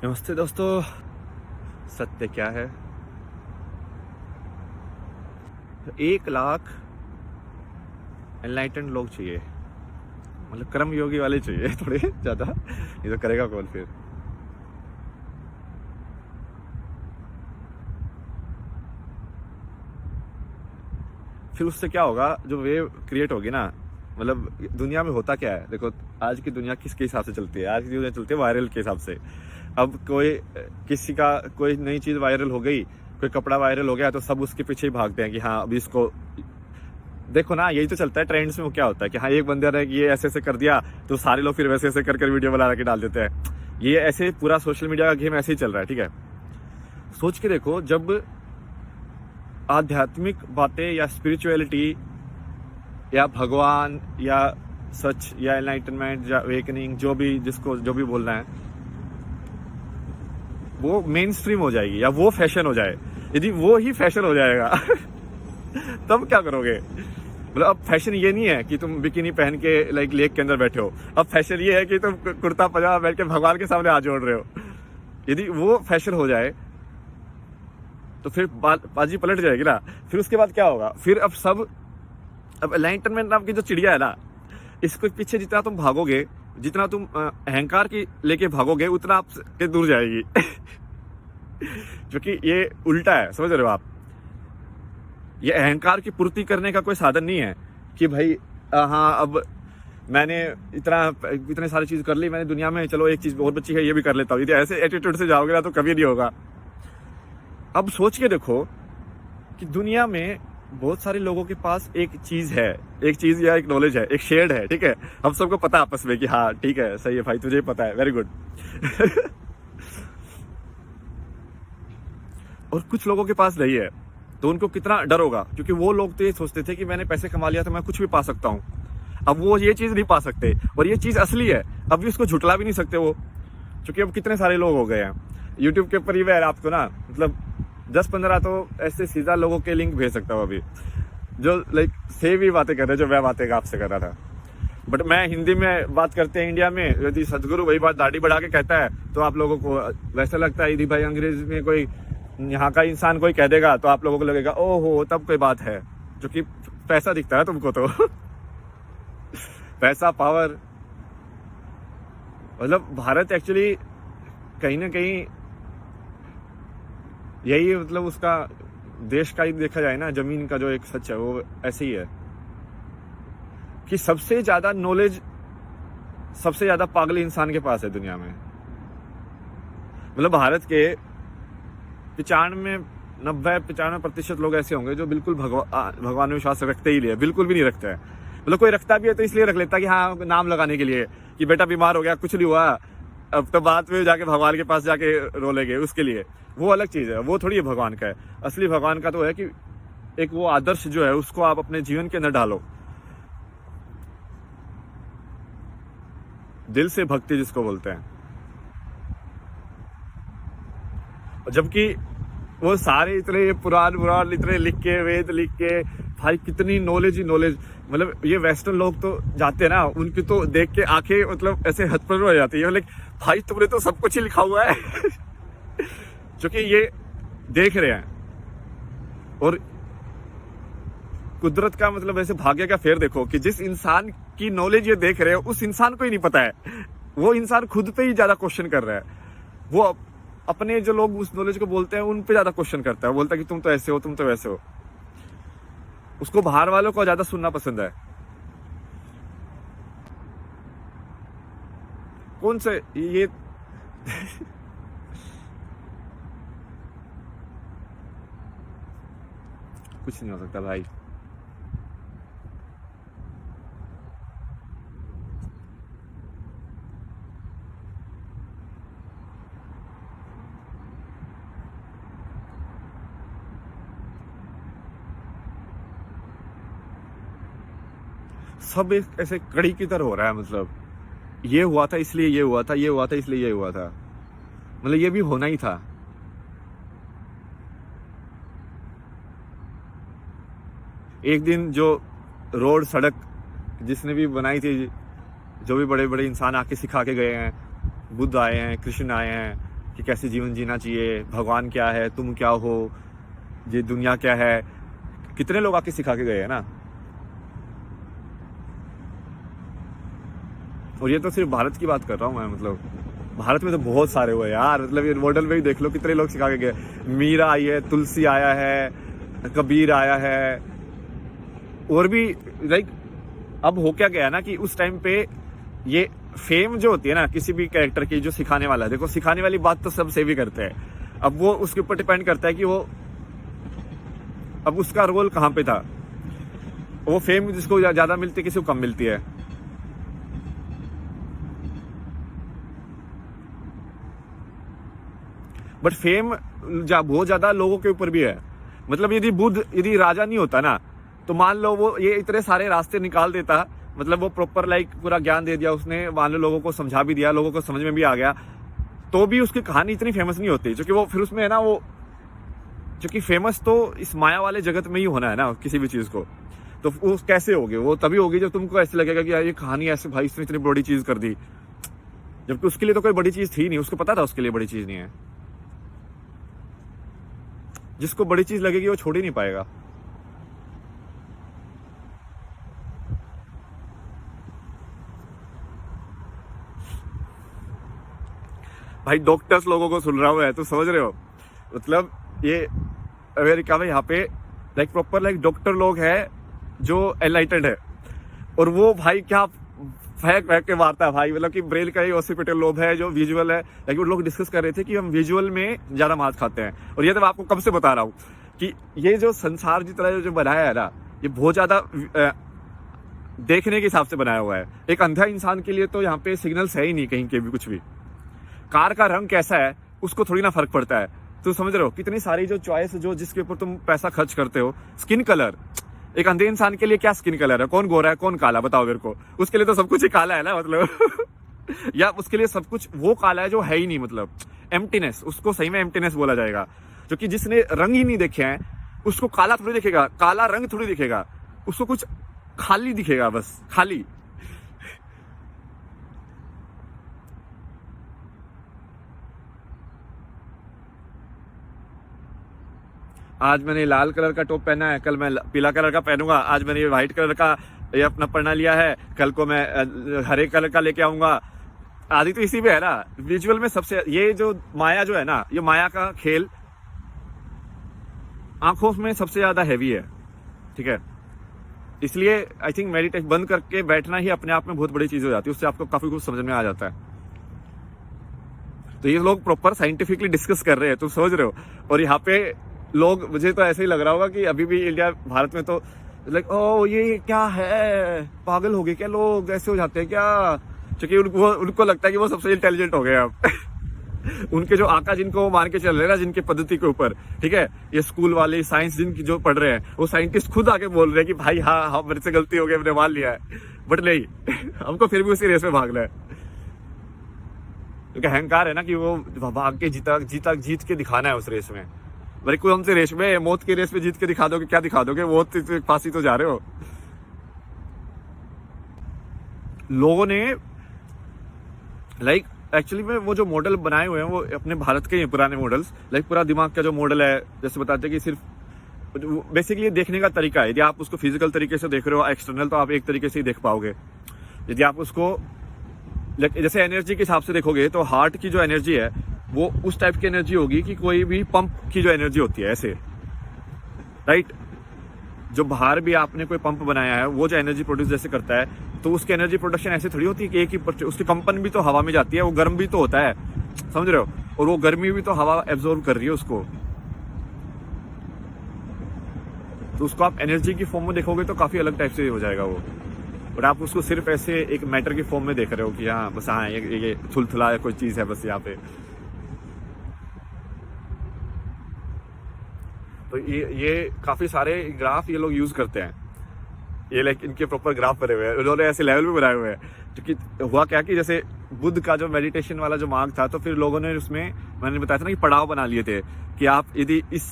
नमस्ते दोस्तों। सत्य क्या है? 1 लाख एनलाइटेंड लोग चाहिए, मतलब कर्मयोगी वाले चाहिए थोड़े ज्यादा। ये तो करेगा कौन फिर? उससे क्या होगा? जो वेव क्रिएट होगी ना, मतलब दुनिया में होता क्या है देखो। आज की दुनिया किसके हिसाब से चलती है? आज की दुनिया चलती है वायरल के हिसाब से। अब किसी का कोई नई चीज वायरल हो गई, कोई कपड़ा वायरल हो गया तो सब उसके पीछे ही भागते हैं कि हाँ अभी इसको देखो ना। यही तो चलता है ट्रेंड्स में। वो क्या होता है कि हाँ एक बंदे ने ये ऐसे ऐसे कर दिया तो सारे लोग फिर वैसे ऐसे कर वीडियो बना के डाल देते हैं। ये ऐसे पूरा सोशल मीडिया का गेम ऐसे ही चल रहा है। ठीक है, सोच के देखो, जब आध्यात्मिक बातें या स्पिरिचुअलिटी या भगवान या सच या एनलाइटनमेंट या अवेकनिंग, जो भी जिसको जो भी बोलना है, वो मेन स्ट्रीम हो जाएगी या वो फैशन हो जाए, यदि वो ही फैशन हो जाएगा तब क्या करोगे? मतलब अब फैशन ये नहीं है कि तुम बिकिनी पहन के लाइक लेक के अंदर बैठे हो। अब फैशन ये है कि तुम कुर्ता पजामा बैठ के भगवान के सामने हाथ जोड़ रहे हो। यदि वो फैशन हो जाए तो फिर बाजी पलट जाएगी ना। फिर उसके बाद क्या होगा? फिर अब एनलाइटनमेंट नाम की जो चिड़िया है ना, इसके पीछे जितना तुम भागोगे, जितना तुम अहंकार की लेके भागोगे, उतना आपसे दूर जाएगी क्योंकि ये उल्टा है, समझ रहे हो आप? ये अहंकार की पूर्ति करने का कोई साधन नहीं है कि भाई हाँ अब मैंने इतने सारी चीज कर ली मैंने दुनिया में, चलो एक चीज और बची है ये भी कर लेता हूँ। यदि ऐसे एटीट्यूड से जाओगे ना तो कभी नहीं होगा। अब सोच के देखो कि दुनिया में बहुत सारे लोगों के पास एक चीज है, एक चीज या एक नॉलेज है, एक शेड है। ठीक है, हम सबको पता है आपस में कि हाँ ठीक है, सही है भाई, तुझे पता है, वेरी गुड और कुछ लोगों के पास नहीं है, तो उनको कितना डर होगा, क्योंकि वो लोग तो ये सोचते थे कि मैंने पैसे कमा लिया तो मैं कुछ भी पा सकता हूँ। अब वो ये चीज नहीं पा सकते, और ये चीज असली है। अब भी उसको झुटला भी नहीं सकते वो, क्योंकि अब कितने सारे लोग हो गए हैं यूट्यूब के ऊपर। ये आपको ना, मतलब 10-15 तो ऐसे सीधा लोगों के लिंक भेज सकता हूँ अभी, जो लाइक सेम ही बातें कर रहे हैं जो मैं बातें आपसे कर रहा था। बट मैं हिंदी में बात करते हैं इंडिया में, यदि सदगुरु वही बात दाढ़ी बढ़ा के कहता है तो आप लोगों को वैसा लगता है यदि भाई अंग्रेज में कोई यहाँ का इंसान कोई कह देगा तो आप लोगों को लगेगा ओहो तब कोई बात है, जो कि पैसा दिखता है तुमको तो पैसा, पावर। मतलब भारत एक्चुअली कहीं ना कहीं यही, मतलब उसका देश का ही देखा जाए ना, जमीन का जो एक सच है वो ऐसे ही है कि सबसे ज्यादा नॉलेज सबसे ज्यादा पागल इंसान के पास है दुनिया में। मतलब भारत के 95-95% लोग ऐसे होंगे जो बिल्कुल भगवान में विश्वास रखते ही नहीं है, बिल्कुल भी नहीं रखते हैं। मतलब कोई रखता भी है तो इसलिए रख लेता है कि हाँ नाम लगाने के लिए कि बेटा बीमार हो गया, कुछ नहीं हुआ, अब तो बाद में जाके भगवान के पास जाके रो लेंगे उसके लिए। वो अलग चीज है, वो थोड़ी है भगवान का है। असली भगवान का तो है कि एक वो आदर्श जो है उसको आप अपने जीवन के अंदर डालो, दिल से भक्ति जिसको बोलते हैं। जबकि वो सारे इतने पुराण इतने लिख के, वेद लिख के, भाई कितनी नॉलेज ही नॉलेज। मतलब ये वेस्टर्न लोग तो जाते हैं ना, उनकी तो देख के आंखें मतलब ऐसे हथपड़ हो जाती है, मतलब भाई तुमने तो सब कुछ ही लिखा हुआ है क्योंकि ये देख रहे हैं। और कुदरत का मतलब ऐसे भाग्य का फेर देखो कि जिस इंसान की नॉलेज ये देख रहे हो उस इंसान को ही नहीं पता है। वो इंसान खुद पे ही ज्यादा क्वेश्चन कर रहा है। वो अपने जो लोग उस नॉलेज को बोलते हैं उन पे ज्यादा क्वेश्चन करता है, बोलता है कि तुम तो ऐसे हो, तुम तो वैसे हो। उसको बाहर वालों को ज्यादा सुनना पसंद है। कौन से ये कुछ नहीं हो सकता भाई। सब एक ऐसे कड़ी की तरह हो रहा है। मतलब ये हुआ था इसलिए ये हुआ था, ये हुआ था इसलिए ये हुआ था, मतलब ये भी होना ही था। एक दिन जो रोड सड़क जिसने भी बनाई थी, जो भी बड़े बड़े इंसान आके सिखा के गए हैं, बुद्ध आए हैं, कृष्ण आए हैं, कि कैसे जीवन जीना चाहिए, भगवान क्या है, तुम क्या हो, ये दुनिया क्या है। कितने लोग आके सिखा के गए हैं ना। और ये तो सिर्फ भारत की बात कर रहा हूँ मैं, मतलब भारत में तो बहुत सारे हुए यार। मतलब ये मॉडल में ही देख लो कितने लोग सिखा के गए। मीरा आई है, तुलसी आया है, कबीर आया है, और भी लाइक। अब हो क्या गया ना कि उस टाइम पे ये फेम जो होती है ना किसी भी कैरेक्टर की, जो सिखाने वाला है, देखो सिखाने वाली बात तो सब सेवी करते हैं। अब वो उसके ऊपर डिपेंड करता है कि वो अब उसका रोल कहाँ पे था। वो फेम जिसको ज्यादा मिलती है, किसी को कम मिलती है। बट फेम बहुत ज्यादा लोगों के ऊपर भी है। मतलब यदि राजा नहीं होता ना, तो मान लो वो ये इतने सारे रास्ते निकाल देता, मतलब वो प्रॉपर लाइक पूरा ज्ञान दे दिया उसने, मान लो लोगों को समझा भी दिया, लोगों को समझ में भी आ गया, तो भी उसकी कहानी इतनी फेमस नहीं होती। क्योंकि वो फिर उसमें है ना, वो क्योंकि फेमस तो इस माया वाले जगत में ही होना है ना किसी भी चीज को। तो वो कैसे होगी? वो तभी होगी जब तुमको ऐसे लगेगा कि यार ये कहानी ऐसे, भाई इसने इतनी बड़ी चीज कर दी, जबकि उसके लिए तो कोई बड़ी चीज थी नहीं। उसको पता था उसके लिए बड़ी चीज नहीं है। जिसको बड़ी चीज लगेगी वो छोड़ ही नहीं पाएगा। भाई डॉक्टर्स लोगों को सुन रहा हूँ, तो समझ रहे हो, मतलब ये अमेरिका में यहाँ पे लाइक प्रॉपर लाइक डॉक्टर लोग हैं जो एनलाइटेड है, और वो भाई क्या फेंक के मारता है भाई। मतलब कि ब्रेन का ही हॉस्पिटल लोग है जो विजुअल है। लेकिन वो लोग डिस्कस कर रहे थे कि हम विजुअल में ज्यादा मांस खाते हैं। और ये तो मैं आपको कब से बता रहा हूँ कि ये जो संसार जितना जो बनाया है ना, ये बहुत ज्यादा देखने के हिसाब से बनाया हुआ है। एक अंधा इंसान के लिए तो यहाँ पे सिग्नल्स है ही नहीं कहीं के भी कुछ भी। कार का रंग कैसा है उसको थोड़ी ना फर्क पड़ता है। तो समझ रहे हो कितनी सारी जो चॉइस जो जिसके ऊपर तुम पैसा खर्च करते हो। स्किन कलर, एक अंधे इंसान के लिए क्या स्किन कलर है? कौन गोरा है कौन काला, बताओ मेरे को। उसके लिए तो सब कुछ ही काला है ना, मतलब या उसके लिए सब कुछ वो काला है जो है ही नहीं। मतलब एम्प्टीनेस, उसको सही में एम्प्टीनेस बोला जाएगा। जो कि जिसने रंग ही नहीं देखे हैं उसको काला थोड़ी दिखेगा, काला रंग थोड़ी दिखेगा, उसको कुछ खाली दिखेगा, बस खाली। आज मैंने लाल कलर का टॉप पहना है, कल मैं पीला कलर का पहनूंगा। आज मैंने ये व्हाइट कलर का ये अपना पहना लिया है, कल को मैं हरे कलर का लेके आऊंगा। आदि तो इसी में है ना, विजुअल में सबसे ये जो माया जो है ना, ये माया का खेल आंखों में सबसे ज्यादा हैवी है। ठीक है, इसलिए आई थिंक मेडिटेशन बंद करके बैठना ही अपने आप में बहुत बड़ी चीज हो जाती है। उससे आपको काफी कुछ समझ में आ जाता है। तो ये लोग प्रॉपर साइंटिफिकली डिस्कस कर रहे हैं, तुम समझ रहे हो। और यहाँ पे लोग, मुझे तो ऐसे ही लग रहा होगा कि अभी भी इंडिया भारत में तो लाइक ओ ये क्या है, पागल हो गए क्या लोग, ऐसे हो जाते हैं क्या? क्योंकि उनको लगता है कि वो सबसे इंटेलिजेंट हो गए अब उनके जो आका जिनको वो मान के चल रहे हैं ना, जिनके पद्धति के ऊपर, ठीक है, ये स्कूल वाले साइंस जिनकी जो पढ़ रहे हैं, वो साइंटिस्ट खुद आके बोल रहे हैं कि भाई हाँ मेरे से गलती हो गई, हमने मान लिया है। बट नहीं हमको फिर भी उसी रेस में भागना है। क्योंकि अहंकार है ना कि वो भाग के जीत के दिखाना है उस रेस में। भाई कोई हमसे रेस में, मौत की रेस में जीत के दिखा दोगे, क्या दिखा दोगे? मौत फांसी तो जा रहे हो। लोगों ने लाइक एक्चुअली में वो जो मॉडल बनाए हुए हैं वो अपने भारत के ही पुराने मॉडल्स। लाइक पूरा दिमाग का जो मॉडल है, जैसे बताते हैं कि सिर्फ बेसिकली देखने का तरीका है। यदि आप उसको फिजिकल तरीके से देख रहे हो एक्सटर्नल, तो आप एक तरीके से ही देख पाओगे। यदि आप उसको जैसे एनर्जी के हिसाब से देखोगे, तो हार्ट की जो एनर्जी है वो उस टाइप की एनर्जी होगी कि कोई भी पंप की जो एनर्जी होती है, ऐसे, राइट। जो बाहर भी आपने कोई पंप बनाया है, वो जो एनर्जी प्रोड्यूस जैसे करता है, तो उसकी एनर्जी प्रोडक्शन ऐसे थोड़ी होती है कि एक ही उसकी कंपन भी तो हवा में जाती है, वो गर्म भी तो होता है, समझ रहे हो। और वो गर्मी भी तो हवा एब्जॉर्ब कर रही है उसको। तो उसको आप एनर्जी की फॉर्म में देखोगे तो काफी अलग टाइप से हो जाएगा वो। और आप उसको सिर्फ ऐसे एक मैटर की फॉर्म में देख रहे हो कि हाँ बस, हाँ ये थुलथुला कोई चीज है बस यहाँ पे। तो ये काफी सारे ग्राफ ये लोग यूज करते हैं। ये लाइक इनके प्रॉपर ग्राफ बने हुए हैं, उन्होंने ऐसे लेवल भी बनाए हुए हैं। क्योंकि हुआ क्या कि जैसे बुद्ध का जो मेडिटेशन वाला जो मार्ग था, तो फिर लोगों ने उसमें, मैंने बताया था ना कि पड़ाव बना लिए थे कि आप यदि इस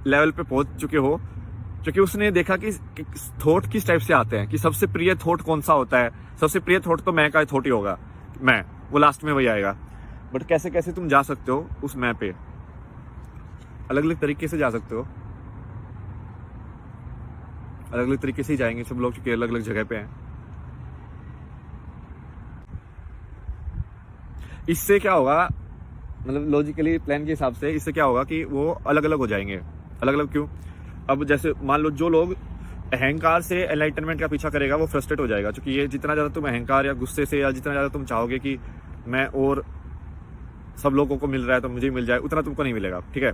लेवल पे पहुंच चुके हो, क्योंकि उसने देखा कि थॉट किस टाइप से आते हैं, कि सबसे प्रिय थॉट कौन सा होता है। सबसे प्रिय थॉट तो मैं का थॉट ही होगा, मैं, वो लास्ट में वही आएगा। बट कैसे कैसे तुम जा सकते हो उस मैप पे, अलग अलग तरीके से जा सकते हो, अलग अलग तरीके से ही जाएंगे सब लोग, क्योंकि अलग अलग जगह पे हैं। इससे क्या होगा, मतलब लॉजिकली प्लान के हिसाब से इससे क्या होगा कि वो अलग अलग हो जाएंगे। अलग अलग क्यों? अब जैसे मान लो जो लोग अहंकार से एनलाइटनमेंट का पीछा करेगा वो फ्रस्ट्रेट हो जाएगा, क्योंकि ये जितना ज़्यादा तुम अहंकार या गुस्से से, या जितना ज़्यादा तुम चाहोगे कि मैं और सब लोगों को मिल रहा है तो मुझे मिल जाए, उतना तुमको नहीं मिलेगा, ठीक है।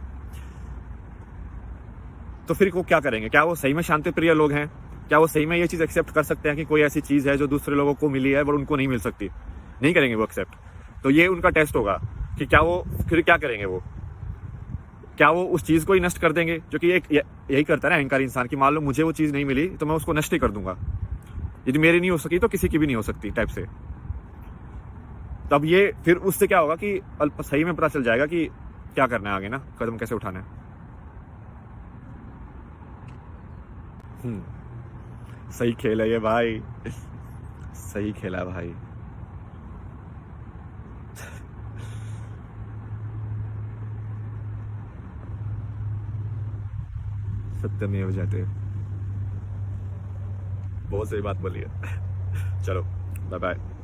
तो फिर वो क्या करेंगे? क्या वो सही में शांति प्रिय लोग हैं? क्या वो सही में ये चीज़ एक्सेप्ट कर सकते हैं कि कोई ऐसी चीज़ है जो दूसरे लोगों को मिली है और उनको नहीं मिल सकती? नहीं करेंगे वो एक्सेप्ट। तो ये उनका टेस्ट होगा कि क्या वो फिर क्या करेंगे। वो क्या वो उस चीज़ को ही नष्ट कर देंगे, जो कि एक यही करता है ना अहंकारी इंसान, कि मान लो मुझे वो चीज़ नहीं मिली तो मैं उसको नष्ट ही कर दूंगा, यदि मेरी नहीं हो सकी तो किसी की भी नहीं हो सकती टाइप से। तब ये फिर उससे क्या होगा कि सही में पता चल जाएगा कि क्या करना है आगे ना, कदम कैसे उठाना है। सही खेल है ये भाई, सही खेला भाई। सत्यमेव जयते, बहुत सही बात बोली है। चलो बाय बाय।